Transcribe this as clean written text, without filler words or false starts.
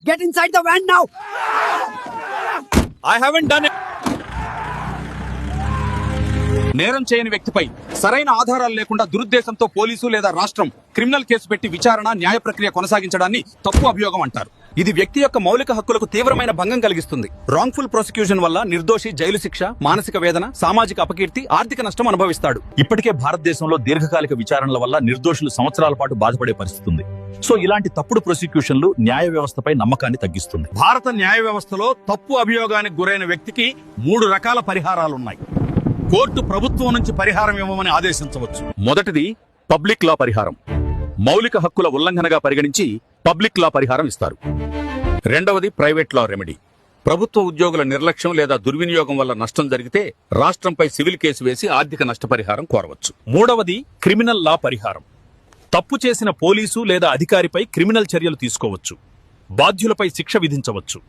Get inside the van now. I haven't done it. నేరం చేయని వ్యక్తిపై సరైన ఆధారాలు లేకుండా దురుద్దేశంతో పోలీసు లేదా రాష్ట్రం క్రిమినల్ కేసు పెట్టి విచారణ న్యాయ ప్రక్రియ కొనసాగించడాన్ని తప్పు అభియోగం అంటారు. ఇది వ్యక్తి యొక్క మౌలిక హక్కులకు తీవ్రమైన భంగం కలిగిస్తుంది. రాంగ్ఫుల్ ప్రాసిక్యూషన్ వల్ల నిర్దోషి జైలు శిక్ష, మానసిక వేదన, సామాజిక అపకీర్తి, ఆర్థిక నష్టం అనుభవిస్తాడు. ఇప్పటికే భారతదేశంలో దీర్ఘకాలిక విచారణల వల్ల నిర్దోషులు సంవత్సరాల పాటు బాధపడే పరిస్థితి ఉంది. సో ఇలాంటి తప్పుడు ప్రాసిక్యూషన్లు న్యాయ వ్యవస్థపై నమ్మకాన్ని తగ్గిస్తుంది. భారత న్యాయ వ్యవస్థలో తప్పు అభియోగానికి గురైన వ్యక్తికి 3 రకాల పరిహారాలున్నాయి. కోర్టు ప్రభుత్వం నుంచి పరిహారం ఇవ్వమని ఆదేశించవచ్చు. మొదటిది పబ్లిక్ లా పరిహారం. మౌలిక హక్కుల ఉల్లంఘనగా పరిగణించి పబ్లిక్ లా పరిహారం ఇస్తారు. రెండవది ప్రైవేట్ లా రెమెడీ. ప్రభుత్వ ఉద్యోగుల నిర్లక్ష్యం లేదా దుర్వినియోగం వల్ల నష్టం జరిగితే రాష్ట్రంపై సివిల్ కేసు వేసి ఆర్థిక నష్టపరిహారం కోరవచ్చు. మూడవది క్రిమినల్ లా పరిహారం. తప్పు చేసిన పోలీసు లేదా అధికారిపై క్రిమినల్ చర్యలు తీసుకోవచ్చు. బాధ్యులపై శిక్ష విధించవచ్చు.